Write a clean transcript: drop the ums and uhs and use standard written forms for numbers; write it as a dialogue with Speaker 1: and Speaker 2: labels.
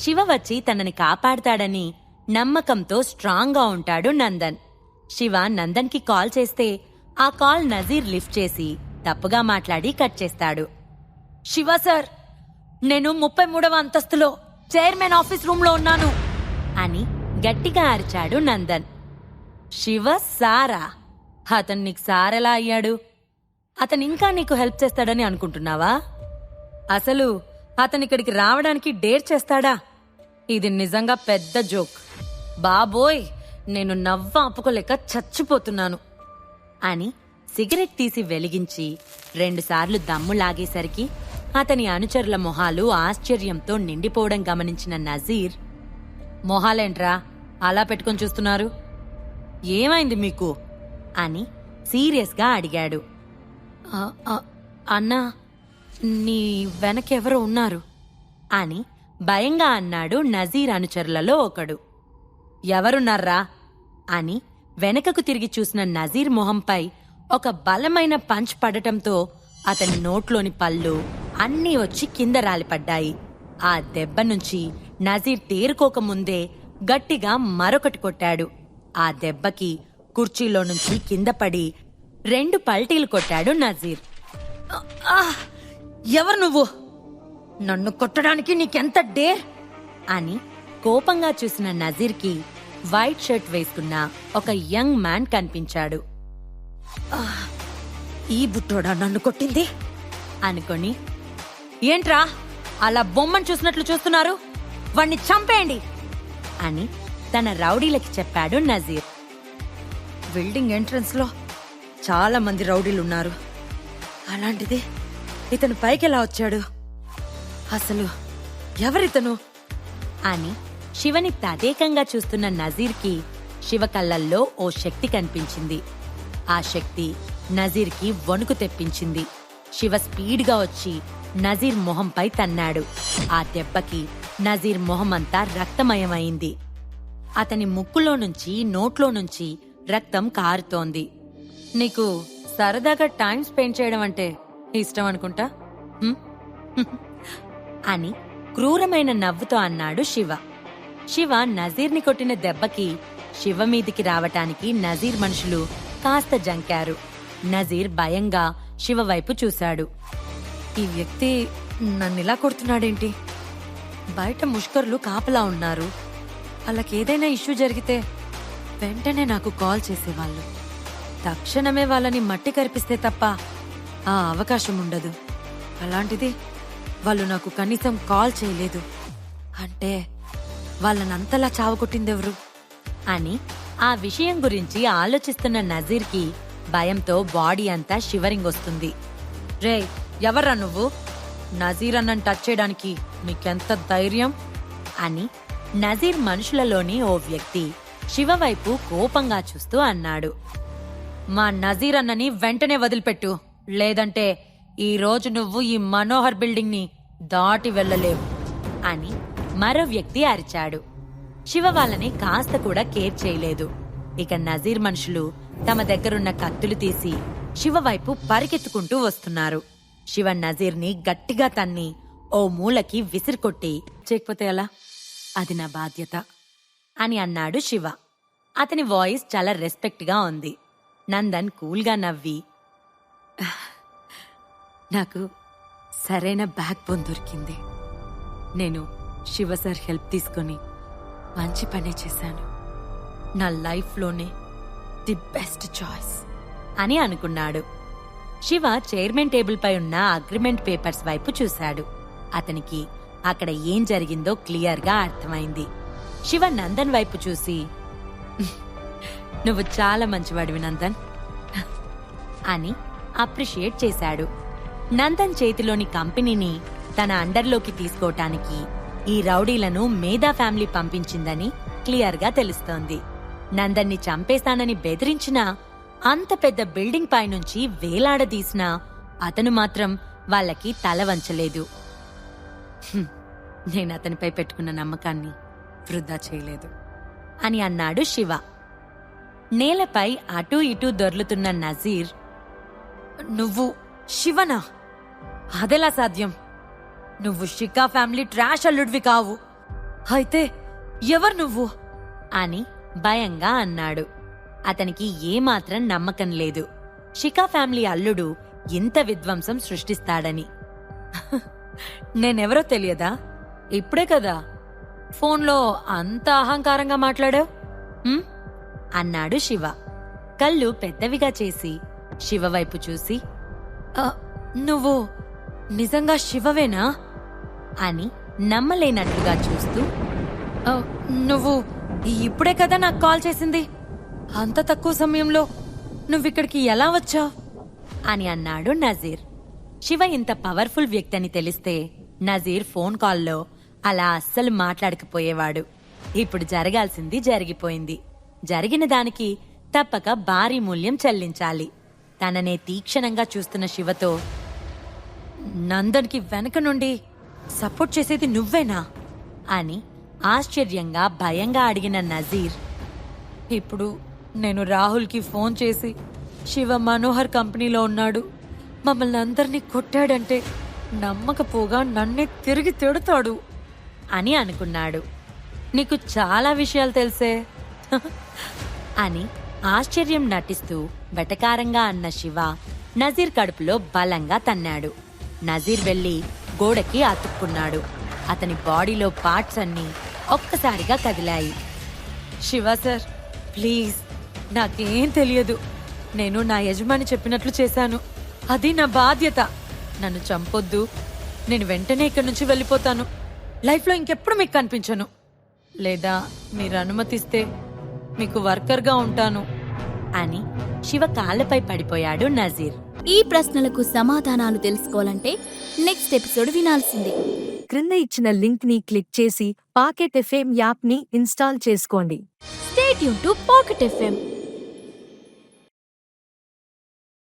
Speaker 1: శివ వచ్చి తనని కాపాడతాడని నమ్మకంతో స్ట్రాంగ్గా ఉంటాడు నందన్. శివ నందన్కి కాల్ చేస్తే ఆ కాల్ నజీర్ లిఫ్ట్ చేసి తప్పుగా మాట్లాడి కట్ చేస్తాడు. శివ సార్, నేను 33వ అంతస్తులో చైర్మన్ ఆఫీస్ రూంలో ఉన్నాను అని గట్టిగా అరిచాడు నందన్. శివ సారా? అతను నీకు సారెలా అయ్యాడు? అతనింకా నీకు హెల్ప్ చేస్తాడని అనుకుంటున్నావా? అసలు అతనిక్కడికి రావడానికి డేర్ చేస్తాడా? ఇది నిజంగా పెద్ద జోక్. బాబోయ్, నేను నవ్వ ఆపుకోలేక చచ్చిపోతున్నాను అని సిగరెట్ తీసి వెలిగించి 2 సార్లు దమ్ము లాగేసరికి అతని అనుచరుల మొహాలు ఆశ్చర్యంతో నిండిపోవడం గమనించిన నజీర్, మొహాలేంట్రా అలా పెట్టుకొని చూస్తున్నారు? ఏమైంది మీకు అని సీరియస్గా అడిగాడు. అన్నా, నీ వెనకెవరో ఉన్నారు అని భయంగా అన్నాడు నజీర్ అనుచరులలో ఒకడు. ఎవరున్నారా అని వెనకకు తిరిగి చూసిన నజీర్ మొహంపై ఒక బలమైన పంచ్ పడటంతో అతని నోట్లోని పళ్ళు అన్నీ వచ్చి కింద రాలిపడ్డాయి. ఆ దెబ్బ నుంచి నజీర్ తేరుకోకముందే గట్టిగా మరొకటి కొట్టాడు. ఆ దెబ్బకి కుర్చీలో నుంచి కింద పడి 2 పల్టీలు కొట్టాడు నజీర్. ఎవరు నువ్వు? నన్ను కొట్టడానికి నీకెంత డేర్ అని కోపంగా చూసిన నజీర్కి వైట్ షర్ట్ వేసుకున్న ఒక యంగ్ మ్యాన్ కనిపించాడు. ఈ బుట్టోడా నన్ను కొట్టింది అనుకొని, ఏంట్రా అలా బొమ్మను చూసినట్లు చూస్తున్నారు? వాణ్ణి చంపేయండి అని తన రౌడీలకి చెప్పాడు నజీర్. బిల్డింగ్ ఎంట్రన్స్ లో చాలా మంది రౌడీలున్నారు, అలాంటిది ఇతను పైకెలా వచ్చాడు? అసలు ఎవరితను అని శివని తదేకంగా చూస్తున్న నజీర్కి శివ కళ్ళల్లో ఓ శక్తి కనిపించింది. ఆ శక్తి నజీర్కి వణుకు తెప్పించింది. శివ స్పీడ్గా వచ్చి నజీర్ మొహంపై తన్నాడు. ఆ దెబ్బకి నజీర్ మొహమంతా రక్తమయమైంది. అతని ముక్కులో నుంచి నోట్లో నుంచి రక్తం కారుతోంది. నీకు సరదాగా టైం స్పెండ్ చేయడం అంటే ఇష్టం అనుకుంటా అని క్రూరమైన నవ్వుతో అన్నాడు శివ. శివ నజీర్ని కొట్టిన దెబ్బకి శివ మీదికి రావటానికి నజీర్ మనుషులు కాస్త జంకారు. నజీర్ భయంగా శివ వైపు చూశాడు. ఈ వ్యక్తి నన్నిలా కొడుతున్నాడేంటి? బయట ముష్కర్లు కాపలా ఉన్నారు. వాళ్ళకేదైనా ఇష్యూ జరిగితే వెంటనే నాకు కాల్ చేసేవాళ్ళు. తక్షణమే వాళ్ళని మట్టి కరిపిస్తే తప్ప ఆ అవకాశం ఉండదు. అలాంటిది వాళ్ళు నాకు కనీసం కాల్ చేయలేదు అంటే వాళ్ళనంతలా చావకొట్టిందెవరు అని ఆ విషయం గురించి ఆలోచిస్తున్న నజీర్కి భయంతో బాడీ అంతా షివరింగ్ వస్తుంది. రే, ఎవర్రా నువ్వు? నజీర్ అన్నని టచ్ చేయడానికి నీకెంత ధైర్యం అని నజీర్ మనుషులలోని ఓ వ్యక్తి శివ వైపు కోపంగా చూస్తూ అన్నాడు. మా నజీర్ అన్నని వెంటనే వదిలిపెట్టు, లేదంటే ఈ రోజు నువ్వు ఈ మనోహర్ బిల్డింగ్ ని దాటి వెళ్ళలేవు అని మరో వ్యక్తి అరిచాడు. శివ వాళ్ళని కాస్త కూడా కేర్ చేయలేదు. ఇక నజీర్ మనుషులు తమ దగ్గరున్న కత్తులు తీసి శివ వైపు పరిగెత్తుకుంటూ వస్తున్నారు. శివ నజీర్ని గట్టిగా తన్ని ఓ మూలకి విసిరికొట్టి, చేయకపోతే ఎలా, అది నా బాధ్యత అని అన్నాడు శివ. అతని వాయిస్ చాలా రెస్పెక్ట్ గా ఉంది. నందన్ కూల్గా నవ్వి, నాకు సరైన బ్యాక్ బోన్ దొరికింది. నేను శివ సార్ హెల్ప్ తీసుకుని మంచి పనే చేశాను. నా లైఫ్లోనే ది బెస్ట్ చాయిస్ అని అనుకున్నాడు. శివ చైర్మన్ టేబుల్ పై ఉన్న అగ్రిమెంట్ పేపర్స్ వైపు చూశాడు. అతనికి అక్కడ ఏం జరిగిందో క్లియర్గా అర్థమైంది. శివ నందన్ వైపు చూసి, నువ్వు చాలా మంచివాడివి నందన్ అని అప్రిషియేట్ చేశాడు. నందన్ చేతిలోని కంపెనీని తన అండర్లోకి తీసుకోవటానికి ఈ రౌడీలను మేధా ఫ్యామిలీ పంపించిందని క్లియర్గా తెలుస్తోంది. నందన్ని చంపేస్తానని బెదిరించినా, అంత పెద్ద బిల్డింగ్ పైనుంచి వేలాడదీసినా అతను మాత్రం వాళ్ళకి తల వంచలేదు. నేనతనిపై పెట్టుకున్న నమ్మకాన్ని వృధా చేయలేదు అని అన్నాడు శివ. నేలపై అటూ ఇటూ దొర్లుతున్న నజీర్, నువ్వు శివనా? అదెలా సాధ్యం? నువ్వు షికా ఫ్యామిలీ ట్రాష్ అల్లుడివి కావు. అయితే ఎవరు నువ్వు అని భయంగా అన్నాడు. అతనికి ఏమాత్రం నమ్మకం లేదు శిఖా ఫ్యామిలీ అల్లుడు ఇంత విధ్వంసం సృష్టిస్తాడని. నేనెవరో తెలియదా? ఇప్పుడే కదా ఫోన్లో అంత అహంకారంగా మాట్లాడావు అన్నాడు శివ. కళ్ళు పెద్దవిగా చేసి శివ వైపు చూసి, నువ్వు నిజంగా శివవేనా అని నమ్మలేనట్లుగా చూస్తూ, నువ్వు ఇప్పుడే కదా నాకు కాల్ చేసింది. అంత తక్కువ సమయంలో నువ్విక్కడికి ఎలా వచ్చావు అని అన్నాడు నజీర్. శివ ఇంత పవర్ఫుల్ వ్యక్తి అని తెలిస్తే నజీర్ ఫోన్ కాల్లో అలా అస్సలు మాట్లాడకపోయేవాడు. ఇప్పుడు జరగాల్సింది జరిగిపోయింది. జరిగిన దానికి తప్పక భారీ మూల్యం చెల్లించాలి. తననే తీక్షణంగా చూస్తున్న శివతో, నందన్కి వెనక నుండి సపోర్ట్ చేసేది నువ్వేనా అని ఆశ్చర్యంగా భయంగా అడిగిన నజీర్, ఇప్పుడు నేను రాహుల్కి ఫోన్ చేసి శివ మనోహర్ కంపెనీలో ఉన్నాడు, మమ్మల్ని అందరినీ కొట్టాడంటే నమ్మకపోగా నన్నే తిరిగి తిడతాడు అని అనుకున్నాడు. నీకు చాలా విషయాలు తెలుసే అని ఆశ్చర్యం నటిస్తూ వెటకారంగా అన్న శివ నజీర్ కడుపులో బలంగా తన్నాడు. నజీర్ వెళ్లి గోడకి అతుక్కున్నాడు. అతని బాడీలో పార్ట్స్ అన్నీ ఒక్కసారిగా కదిలాయి. శివ సార్, ప్లీజ్, నాకేం తెలియదు. నేను నా యజమాని చెప్పినట్లు చేశాను. అది నా బాధ్యత. నన్ను చంపొద్దు. నేను వెంటనే ఇక్కడి నుంచి వెళ్ళిపోతాను. లైఫ్లో ఇంకెప్పుడు మీకు కనిపించను. లేదా మీరు అనుమతిస్తే మీకు వర్కర్గా ఉంటాను అని శివ కాళ్ళపై పడిపోయాడు నజీర్.
Speaker 2: ఈ ప్రశ్నలకు సమాధానాలు తెలుసుకోవాలంటే నెక్స్ట్ ఎపిసోడ్ వినాల్సిందే.
Speaker 3: క్రింద ఇచ్చిన లింక్ ని క్లిక్ చేసి పాకెట్ ఎఫ్ఎం యాప్ ని ఇన్స్టాల్ చేసుకోండి.
Speaker 2: Stay tune to pocket FM.